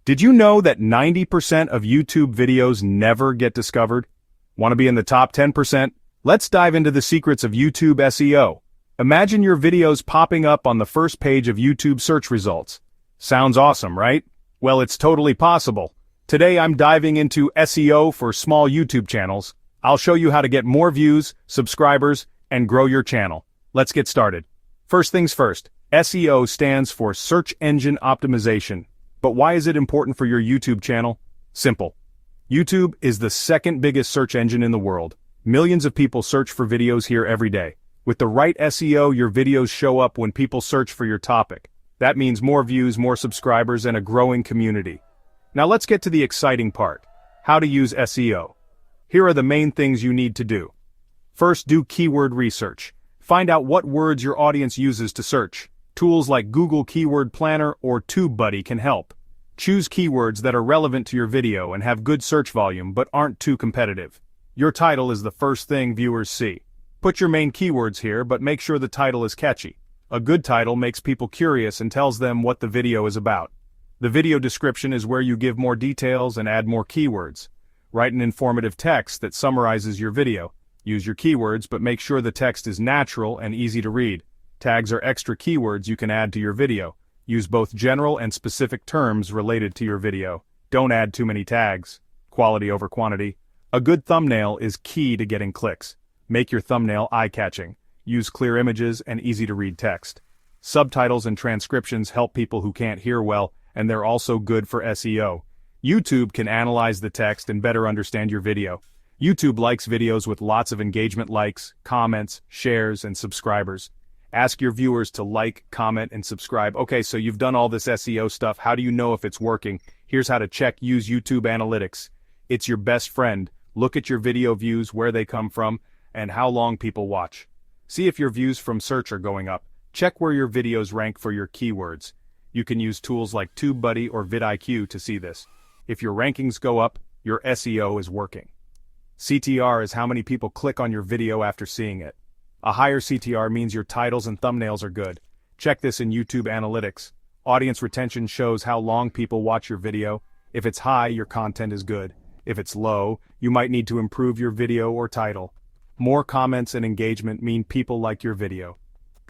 Did you know that 90% of YouTube videos never get discovered? Want to be in the top 10%? Let's dive into the secrets of YouTube SEO. Imagine your videos popping up on the first page of YouTube search results. Sounds awesome, right? Well, it's totally possible. Today I'm diving into SEO for small YouTube channels. I'll show you how to get more views, subscribers, and grow your channel. Let's get started. First things first, SEO stands for Search Engine Optimization. But why is it important for your YouTube channel? Simple. YouTube is the second biggest search engine in the world. Millions of people search for videos here every day. With the right SEO, your videos show up when people search for your topic. That means more views, more subscribers, and a growing community. Now let's get to the exciting part. How to use SEO. Here are the main things you need to do. First, do keyword research. Find out what words your audience uses to search. Tools like Google Keyword Planner or TubeBuddy can help. Choose keywords that are relevant to your video and have good search volume but aren't too competitive. Your title is the first thing viewers see. Put your main keywords here, but make sure the title is catchy. A good title makes people curious and tells them what the video is about. The video description is where you give more details and add more keywords. Write an informative text that summarizes your video. Use your keywords, but make sure the text is natural and easy to read. Tags are extra keywords you can add to your video. Use both general and specific terms related to your video. Don't add too many tags. Quality over quantity. A good thumbnail is key to getting clicks. Make your thumbnail eye-catching. Use clear images and easy-to-read text. Subtitles and transcriptions help people who can't hear well, and they're also good for SEO. YouTube can analyze the text and better understand your video. YouTube likes videos with lots of engagement, likes, comments, shares, and subscribers. Ask your viewers to like, comment, and subscribe. Okay, so you've done all this SEO stuff. How do you know if it's working? Here's how to check. Use YouTube Analytics. It's your best friend. Look at your video views, where they come from, and how long people watch. See if your views from search are going up. Check where your videos rank for your keywords. You can use tools like TubeBuddy or vidIQ to see this. If your rankings go up, your SEO is working. CTR is how many people click on your video after seeing it. A higher CTR means your titles and thumbnails are good. Check this in YouTube Analytics. Audience retention shows how long people watch your video. If it's high, your content is good. If it's low, you might need to improve your video or title. More comments and engagement mean people like your video.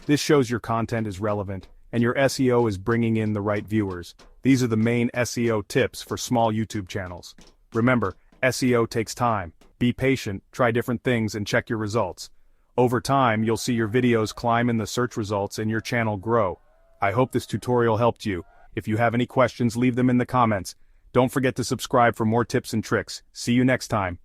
This shows your content is relevant, and your SEO is bringing in the right viewers. These are the main SEO tips for small YouTube channels. Remember, SEO takes time. Be patient, try different things, and check your results. Over time, you'll see your videos climb in the search results and your channel grow. I hope this tutorial helped you. If you have any questions, leave them in the comments. Don't forget to subscribe for more tips and tricks. See you next time.